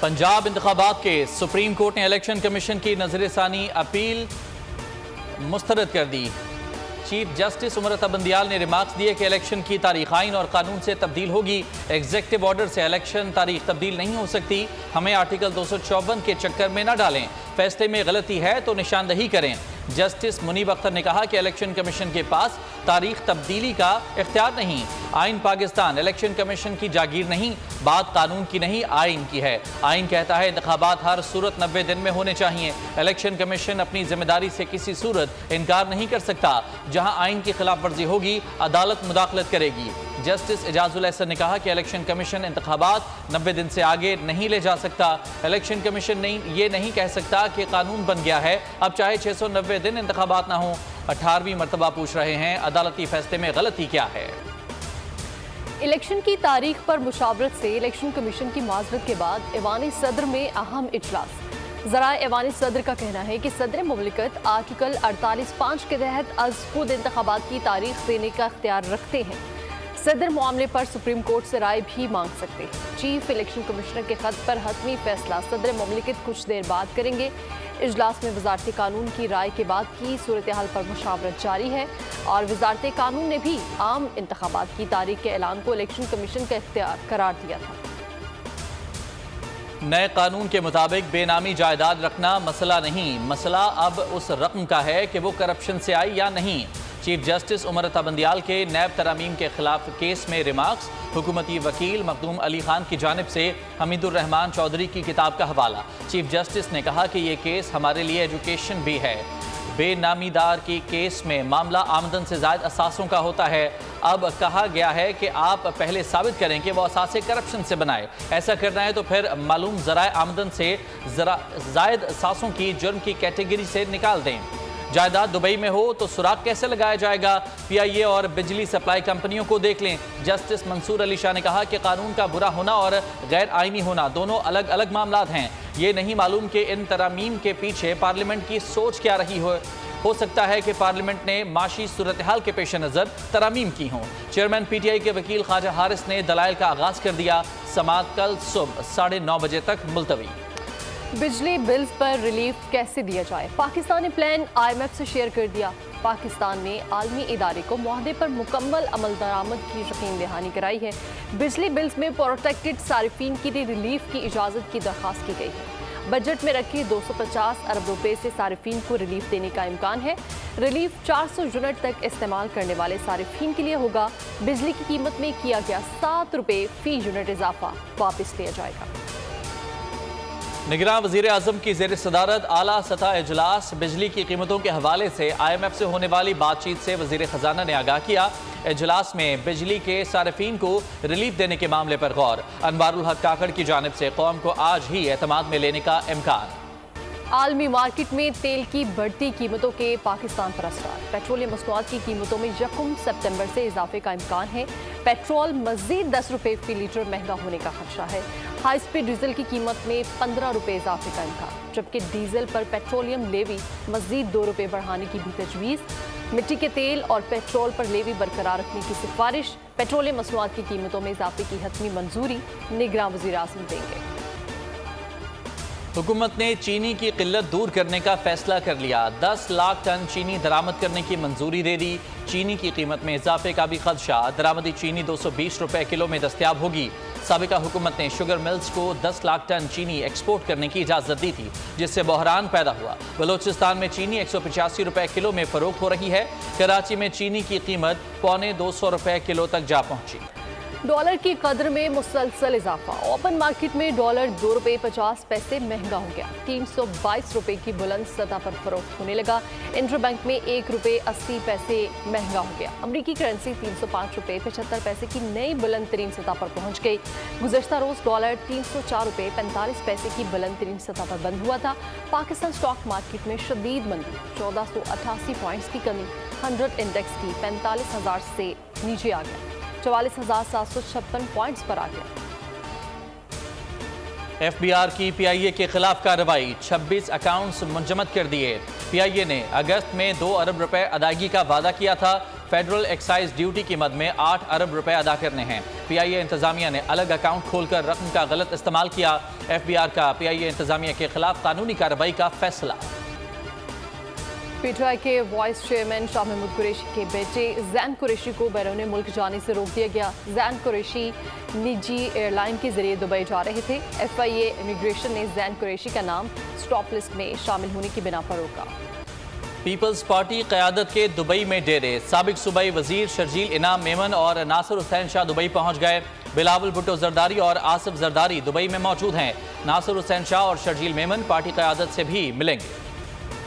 पंजाब इंतखाबात के supreme court ने इलेक्शन कमीशन की नजर सानी अपील मुस्तरद कर दी। चीफ जस्टिस उमर अता बंदियाल ने रिमार्क्स दिए कि इलेक्शन की तारीख आइन और कानून से तब्दील होगी। एग्जेक्टिव ऑर्डर से इलेक्शन तारीख तब्दील नहीं हो सकती। हमें आर्टिकल 254 के चक्कर में न डालें। फैसले में गलती है तो निशानदही करें। जस्टिस मुनीब अख्तर ने कहा कि इलेक्शन कमीशन के पास तारीख तब्दीली का इख्तियार नहीं। आइन पाकिस्तान इलेक्शन कमीशन की जागीर नहीं, बात कानून की नहीं आइन की है। आइन कहता है इंतखाबात हर सूरत 90 दिन में होने चाहिए। इलेक्शन कमीशन अपनी जिम्मेदारी से किसी सूरत इनकार नहीं कर सकता। जहां आइन की खिलाफ वर्जी होगी अदालत मुदाखलत करेगी। जस्टिस एजाजुल एहसन ने कहा कि इलेक्शन कमीशन इंतखाबात 90 दिन से आगे नहीं ले जा सकता। इलेक्शन कमीशन ये नहीं कह सकता कि कानून बन गया है, अब चाहे 690 दिन इंतखाबात ना हो। 18वीं मरतबा पूछ रहे हैं अदालती फैसले में गलती क्या है। इलेक्शन की तारीख पर मुशावरत से इलेक्शन कमीशन की माजरत के बाद ऐवान सदर में अहम इजलास। ज़रा ऐवान सदर का कहना है कि सदर मुमलिकत आर्टिकल 48(5) के तहत अज़ खुद इंतखाबात की तारीख देने का इख्तियार रखते हैं। सदर मामले पर सुप्रीम कोर्ट से राय भी मांग सकते हैं। चीफ इलेक्शन कमिश्नर के खत पर हतमी फैसला सदर मुमलिकत कुछ देर बाद करेंगे। इजलास में वजारत कानून की राय के बाद की सूरत हाल पर मुशावरत जारी है और वजारत कानून ने भी आम इंतखाबात की तारीख के ऐलान को इलेक्शन कमीशन का इख्तियार करार दिया था। नए कानून के मुताबिक बेनामी जायदाद रखना मसला नहीं, मसला अब उस रकम का है कि वो करप्शन से आई या नहीं। चीफ जस्टिस उमर अता बंदियाल के नैब तरामीम के खिलाफ केस में रिमार्क्स। हुकूमती वकील मखदूम अली खान की जानिब से हमीदुर रहमान चौधरी की किताब का हवाला। चीफ जस्टिस ने कहा कि ये केस हमारे लिए एजुकेशन भी है। बेनामीदार की केस में मामला आमदन से ज़ायद असासों का होता है। अब कहा गया है कि आप पहले साबित करें कि वो असासे करप्शन से बनाए। ऐसा करना है तो फिर मालूम ज़राए आमदन से ज़ायद असासों की जुर्म की कैटेगरी से निकाल दें। जायदाद दुबई में हो तो सुराग कैसे लगाया जाएगा? PIA और बिजली सप्लाई कंपनियों को देख लें। जस्टिस मंसूर अली शाह ने कहा कि कानून का बुरा होना और गैर आइनी होना दोनों अलग अलग मामलात हैं। ये नहीं मालूम कि इन तरामीम के पीछे पार्लियामेंट की सोच क्या रही हो सकता है कि पार्लियामेंट ने माशी सूरत हाल के पेश नज़र तरामीम की हों। चेयरमैन PTI के वकील ख्वाजा हारिस ने दलाइल का आगाज़ कर दिया। समाअत कल सुबह 9:30 बजे तक मुलतवी। बिजली बिल्स पर रिलीफ कैसे दिया जाए? पाकिस्तान ने प्लान IMF से शेयर कर दिया। पाकिस्तान ने आलमी इदारे को मुआहदे पर मुकम्मल अमल दरामद की यकीन दहानी कराई है। बिजली बिल्स में प्रोटेक्टेड सारिफीन के लिए रिलीफ की इजाज़त की दरख्वास्त की गई है। बजट में रखे 250 अरब रुपए से सारिफीन को रिलीफ देने का इम्कान है। रिलीफ 400 यूनिट तक इस्तेमाल करने वाले सारिफीन के लिए होगा। बिजली की कीमत में किया गया 7 रुपए फी यूनिट इजाफा वापस लिया जाएगा। निगरान वज़ीर आज़म की ज़ेर सदारत आला सतह इजलास। बिजली की कीमतों के हवाले से IMF से होने वाली बातचीत से वज़ीर ख़जाना ने आगाह किया। इजलास में बिजली के सारिफीन को रिलीफ देने के मामले पर गौर। अनवारुल हक काकड़ की जानिब से कौम को आज ही एतमाद में लेने का इम्कान। आलमी मार्केट में तेल की बढ़ती कीमतों के पाकिस्तान पर असर। पेट्रोलियम मसनूआत की कीमतों में 1 सितंबर से इजाफे का इम्कान है। पेट्रोल मजीद 10 रुपए फी लीटर महंगा होने का खदशा है। हाई स्पीड डीजल की कीमत में 15 रुपए इजाफे का इम्कान, जबकि डीजल पर पेट्रोलियम लेवी मजीद 2 रुपए बढ़ाने की भी तजवीज़। मिट्टी के तेल और पेट्रोल पर लेवी बरकरार रखने की सिफारिश। पेट्रोलियम मसनूआत की कीमतों में इजाफे की हतमी मंजूरी निगरान वज़ीर आज़म देंगे। हुकूमत ने चीनी की किल्लत दूर करने का फैसला कर लिया। 10 लाख टन चीनी दरामद करने की मंजूरी दे दी। चीनी की कीमत में इजाफे का भी खदशा। दरामदी चीनी 220 रुपए किलो में दस्तयाब होगी। साबिका हुकूमत ने शुगर मिल्स को 10 लाख टन चीनी एक्सपोर्ट करने की इजाज़त दी थी, जिससे बहरान पैदा हुआ। बलोचिस्तान में चीनी 185 रुपए किलो में फरोख्त हो रही है। कराची में चीनी की कीमत 225 रुपए किलो तक जा पहुंची। डॉलर की कदर में मुसलसल इजाफा। ओपन मार्केट में डॉलर 2 रुपए 50 पैसे महंगा हो गया। 322 रुपए की बुलंद सतह पर फरोख्त होने लगा। इंटरबैंक में 1 रुपए 80 पैसे महंगा हो गया। अमरीकी करेंसी 305 रुपए 75 पैसे की नई बुलंद तरीन सतह पर पहुंच गई। गुज़श्ता रोज डॉलर 304 रुपए 45 पैसे की बुलंद तरीन सतह पर बंद हुआ था। पाकिस्तान स्टॉक मार्केट में शदीद मंदी, 1488 पॉइंट्स की कमी। 100 इंडेक्स की 45,000 से नीचे आ गया, 44,756 पॉइंट्स पर आ गया। FBR की PIA के खिलाफ कार्रवाई। 26 अकाउंट्स मुंजमद कर दिए। PIA ने अगस्त में 2 अरब रुपए अदायगी का वादा किया था। फेडरल एक्साइज ड्यूटी की मद में 8 अरब रुपए अदा करने हैं। PIA इंतजामिया ने अलग अकाउंट खोलकर रकम का गलत इस्तेमाल किया। FBR का PIA इंतजामिया के खिलाफ कानूनी कार्रवाई का फैसला। PTI के वाइस चेयरमैन शाह महमूद कुरैशी के बेटे जैन कुरैशी को बैरून मुल्क जाने से रोक दिया गया। जैन कुरैशी निजी एयरलाइन के जरिए दुबई जा रहे थे। FIA इमिग्रेशन ने जैन कुरैशी का नाम स्टॉप लिस्ट में शामिल होने की बिना पर रोका। पीपल्स पार्टी क़यादत के दुबई में डेरे। साबिक सूबाई वजीर शर्जील इनाम मेमन और नासिर हुसैन शाह दुबई पहुंच गए। बिलावल भुट्टो जरदारी और आसिफ जरदारी दुबई में मौजूद हैं। नासिर हुसैन शाह और शर्जील मेमन पार्टी क़यादत से भी मिलेंगे।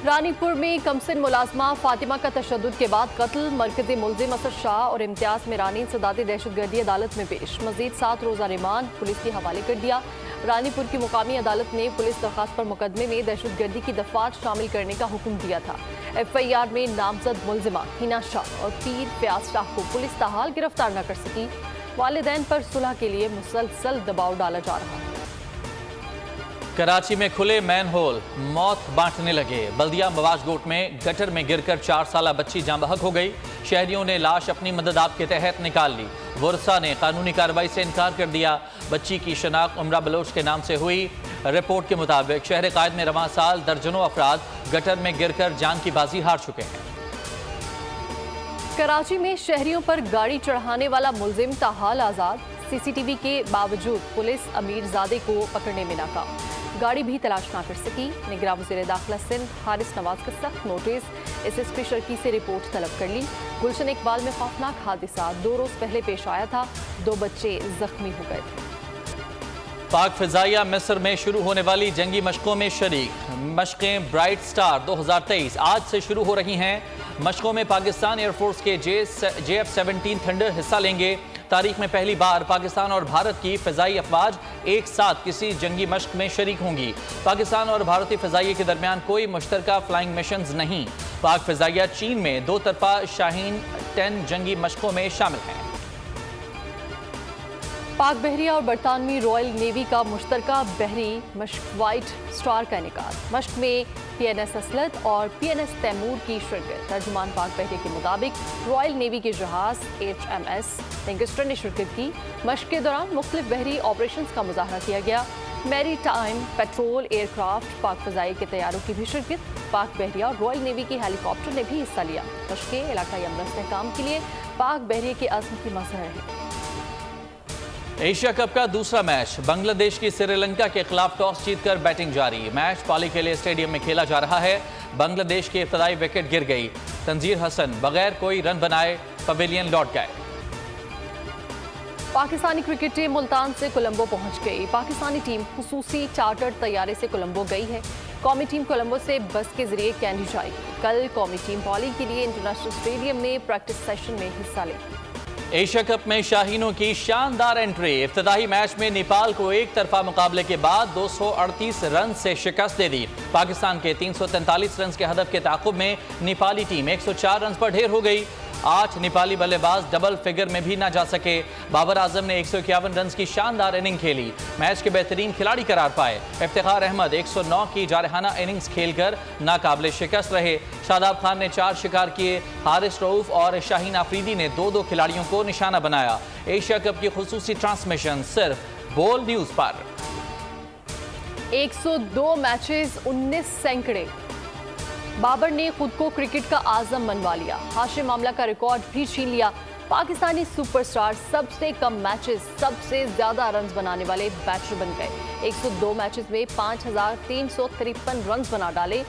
रानीपुर में कमसिन मुलाजमा फातिमा का तशद्दुद के बाद कत्ल। मरकजी मुल्जिम असद शाह और इम्तियाज मिरानी सदाती दहशतगर्दी अदालत में पेश। मजीद 7 रोज़ा रिमांड पुलिस के हवाले कर दिया। रानीपुर की मुकामी अदालत ने पुलिस दरखास्त पर मुकदमे में दहशतगर्दी की दफात शामिल करने का हुक्म दिया था। FIR में नामजद मुल्जिमा हिना शाह और पीर फयाज शाह को पुलिस ताहाल गिरफ्तार न कर सकी। वालिदैन पर सुलह के लिए मुसलसल दबाव डाला जा रहा है। कराची में खुले मैन होल, मौत बांटने लगे। बल्दिया मवाज गोट में गटर में गिरकर 4 साला बच्ची जाँ बहक हो गई। शहरियों ने लाश अपनी मदद आप के तहत निकाल ली। वर्सा ने कानूनी कार्रवाई से इनकार कर दिया। बच्ची की शनाख्त उमरा बलोच के नाम से हुई। रिपोर्ट के मुताबिक शहर कायद में रवां साल दर्जनों अफराद गटर में गिरकर जान की बाजी हार चुके हैं। कराची में शहरियों पर गाड़ी चढ़ाने वाला मुल्जिम ताहाल आज़ाद। CCTV के बावजूद पुलिस अमीरजादे को पकड़ने में नाकाम। गाड़ी भी तलाश ना कर सकी। निगरान वज़ीर दाखिला सिंध हारिस नवाज का सख्त नोटिस। SSP शर्की से रिपोर्ट तलब कर ली। गुलशन इकबाल में खौफनाक हादसा 2 रोज पहले पेश आया था। 2 बच्चे जख्मी हो गए थे। पाक फिजाइया मिस्र में शुरू होने वाली जंगी मशकों में शरीक। मशकें ब्राइट स्टार 2023 आज से शुरू हो रही हैं। मशकों में पाकिस्तान एयरफोर्स के JF-17 थंडर हिस्सा लेंगे। तारीख में पहली बार पाकिस्तान और भारत की फ़िज़ाई अफवाज एक साथ किसी जंगी मश्क में शरीक होंगी। पाकिस्तान और भारतीय फ़िज़ाइये के दरमियान कोई मुश्तरका फ्लाइंग मिशंस नहीं। पाक फ़िज़ाइया चीन में 2 तरफा शाहीन 10 जंगी मशकों में शामिल हैं। पाक बहरिया और बरतानवी रॉयल नेवी का मुश्तरका बहरी मश्क वाइट स्टार का इनेकाद। मश्क में PNS असलत और PNS तैमूर की शिरकत। तर्जुमान पाक बहरिया के मुताबिक रॉयल नेवी के जहाज HMS लैंकेस्टर ने शिरकत की। मश्क के दौरान मुख्तलिफ बहरी ऑपरेशंस का मुजाहरा किया गया। मैरी टाइम, पेट्रोल, एयरक्राफ्ट, पाक फ़ज़ाई के तैयारों की भी शिरकत। पाक बहरिया और रॉयल नेवी की हेलीकॉप्टर ने भी हिस्सा लिया। मश्कें इलाकाई अमन इस्तेहकाम के लिए पाक बहरिया के अज़्म की मज़हर है। एशिया कप का दूसरा मैच। बांग्लादेश की श्रीलंका के खिलाफ टॉस जीतकर बैटिंग जारी। मैच पाली के लिए स्टेडियम में खेला जा रहा है। बांग्लादेश की इब्तदाई विकेट गिर गई। तंजीर हसन बगैर कोई रन बनाए पवेलियन लौट गए। पाकिस्तानी क्रिकेट टीम मुल्तान से कोलंबो पहुंच गई। पाकिस्तानी टीम खुसूसी चार्टर्ड तैयारे से कोलंबो गई है। कौमी टीम कोलंबो से बस के जरिए कैंडी जाएगी। कल कौमी टीम पाली के लिए इंटरनेशनल स्टेडियम में प्रैक्टिस सेशन में हिस्सा लेगी। एशिया कप में शाहीनों की शानदार एंट्री। इफ्तिताही मैच में नेपाल को एक तरफा मुकाबले के बाद 238 रन से शिकस्त दे दी। पाकिस्तान के 343 रन के हदफ के ताक़ुब में नेपाली टीम 104 रन पर ढेर हो गई। 8 नेपाली बल्लेबाज डबल फिगर में भी ना जा सके। बाबर आजम ने 151 रन की शानदार इनिंग खेली। मैच के बेहतरीन खिलाड़ी करार पाए। इफ्तिखार अहमद 109 की जारहाना इनिंग्स खेलकर नाकाबिले शिकस्त रहे। शादाब खान ने 4 शिकार किए। हारिस रऊफ और शाहीन आफरीदी ने 2-2 खिलाड़ियों को निशाना बनाया। एशिया कप की खुसूसी ट्रांसमिशन सिर्फ बोल न्यूज पर। 102 मैचेस 19 सैकड़े। बाबर ने खुद को क्रिकेट का आजम मनवा लिया। हाशिम मामला का रिकॉर्ड भी छीन लिया। पाकिस्तानी सुपरस्टार सबसे कम मैचेस सबसे ज्यादा रन बनाने वाले बैटर बन गए। 102 मैचेस में 5353 रन बना डाले।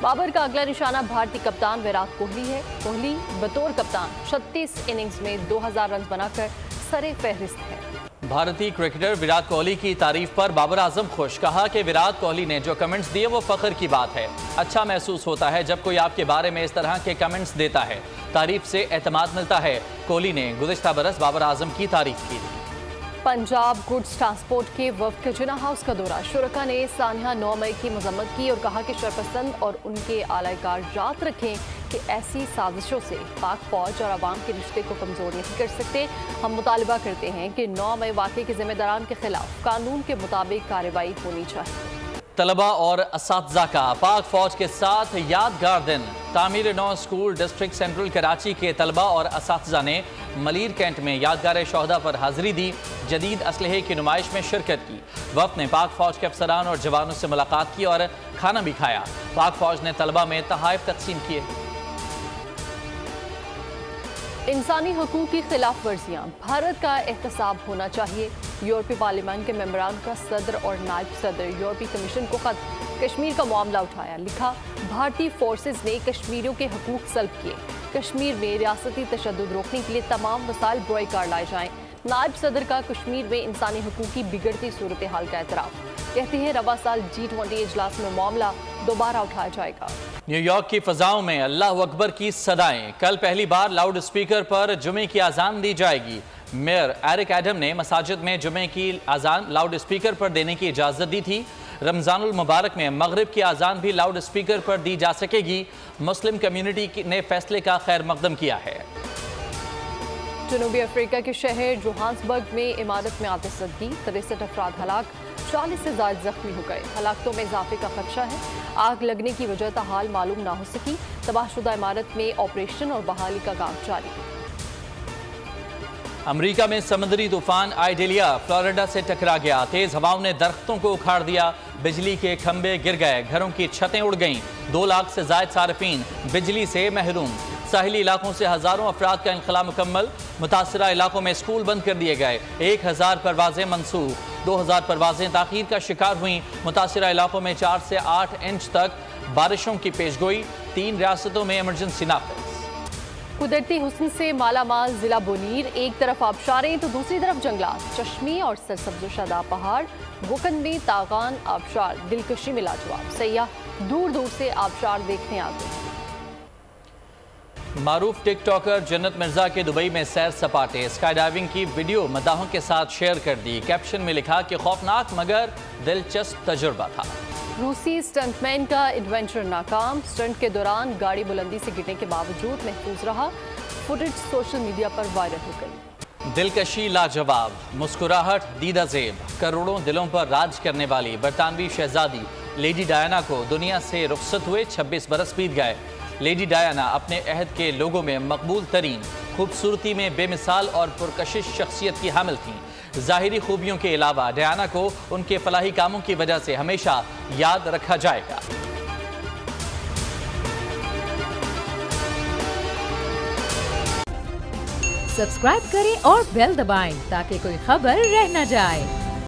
बाबर का अगला निशाना भारतीय कप्तान विराट कोहली है। कोहली बतौर कप्तान 36 इनिंग्स में 2000 रन बनाकर सरे फहरिस्त है। भारतीय क्रिकेटर विराट कोहली की तारीफ पर बाबर आजम खुश। कहा कि विराट कोहली ने जो कमेंट्स दिए वो फख्र की बात है। अच्छा महसूस होता है जब कोई आपके बारे में इस तरह के कमेंट्स देता है। तारीफ से एतमाद मिलता है। कोहली ने गुज़िश्ता बरस बाबर आजम की तारीफ की थी। पंजाब गुड्स ट्रांसपोर्ट के वफ्द का जिन्ना हाउस का दौरा। शुरका ने सानिया 9 मई की मजम्मत की और कहा कि शरपसंद और उनके आलाकार याद रखें कि ऐसी साजिशों से पाक फौज और आवाम के रिश्ते को कमज़ोर नहीं कर सकते। हम मुतालबा करते हैं कि 9 मई वाक़े के जिम्मेदारान के खिलाफ कानून के मुताबिक कार्रवाई होनी चाहिए। तलबा और असातिज़ा का पाक फौज के साथ यादगार दिन। तामीर नौ स्कूल डिस्ट्रिक्ट सेंट्रल कराची के तलबा और असातिज़ा ने मलीर कैंट में यादगार शोहदा पर हाजिरी दी, जदीद असलहे की नुमाइश में शिरकत की। वफ्द ने पाक फौज के अफसरान और जवानों से मुलाकात की और खाना भी खाया। पाक फौज ने तलबा में तोहफ़े तकसीम किए। इंसानी हकूक़ की खिलाफ वर्जियाँ, भारत का एहतसाब होना चाहिए। यूरोपीय पार्लियामेंट के मेंबरान का सदर और नायब सदर यूरोपीय कमीशन को खत, कश्मीर का मामला उठाया। लिखा, भारतीय फोर्सेज ने कश्मीरियों के हकूक़ सल्ब किए। कश्मीर में रियासती तशद्दुद रोकने के लिए तमाम वसाइल बरोकार लाए जाएं। नायब सदर का कश्मीर में इंसानी हकूक़ की बिगड़ती सूरत हाल का एतराफ़। कहते हैं रवा साल G20 इजलास में मामला दोबारा उठाया जाएगा। न्यूयॉर्क की फजाओं में अल्लाह अकबर की सदाएं। कल पहली बार लाउड स्पीकर पर जुमे की अजान दी जाएगी। मेयर एरिक एडम ने मसाजिद में जुमे की अजान लाउड स्पीकर पर देने की इजाज़त दी थी। रमज़ानुल मुबारक में मगरिब की अजान भी लाउड स्पीकर पर दी जा सकेगी। मुस्लिम कम्युनिटी ने फैसले का खैर मकदम किया है। जनूबी अफ्रीका के शहर जोहान्सबर्ग में इमारत में आतिशबाजी, 63 अफराद हलाक, 40 से ज़ायद जख्मी हो गए। हलाकतों में इजाफे का खदशा है। आग लगने की वजह ताहाल मालूम ना हो सकी। तबाहशुदा इमारत में ऑपरेशन और बहाली का काम जारी। अमेरिका में समुद्री तूफान आइडेलिया फ्लोरिडा से टकरा गया। तेज हवाओं ने दरख्तों को उखाड़ दिया, बिजली के खंभे गिर गए, घरों की छतें उड़ गईं। 2 लाख से ज़ायद सार्फिन बिजली से महरूम। साहिली इलाकों से हज़ारों अफराद का इंखला मुकम्मल। मुतासरा इलाकों में स्कूल बंद कर दिए गए। 1000 परवाजें मनसूख, 2000 परवाजें ताख़ीर का शिकार हुई। मुतासरा इलाकों में 4 से 8 इंच तक बारिशों की पेशगोई। 3 रियासतों में इमरजेंसी नाफिज। कुदरती हुस्न से मालामाल जिला बोनीर, एक तरफ आबशारें तो दूसरी तरफ जंगलात, चश्मे और सरसब्ज़ शादाब पहाड़। वुकन में तागान आबशार दिलकशी में लाजवाब। सयाह दूर दूर से आबशार देखने आते हैं। मारूफ टिकटॉकर जन्नत मिर्जा के दुबई में सैर सपाटे, स्काई डाइविंग की वीडियो मदाहों के साथ शेयर कर दी। कैप्शन में लिखा कि खौफनाक मगर दिलचस्प तजुर्बा था। रूसी स्टंटमैन का एडवेंचर नाकाम, स्टंट के दौरान गाड़ी बुलंदी से गिरने के बावजूद महफूज रहा। फुटेज सोशल मीडिया पर वायरल हो गई। दिलकशी लाजवाब, मुस्कुराहट दीदा ज़ेब, करोड़ों दिलों पर राज करने वाली बरतानवी शहजादी लेडी डायना को दुनिया से रुखसत हुए 26 बरस बीत गए। लेडी डायना अपने अहद के लोगों में मकबूल तरीन, खूबसूरती में बेमिसाल और पुरकशिश शख्सियत की हामिल थीं। ज़ाहिरी खूबियों के अलावा डायना को उनके फलाही कामों की वजह से हमेशा याद रखा जाएगा। सब्सक्राइब करें और बेल दबाएं ताकि कोई खबर रह न जाए।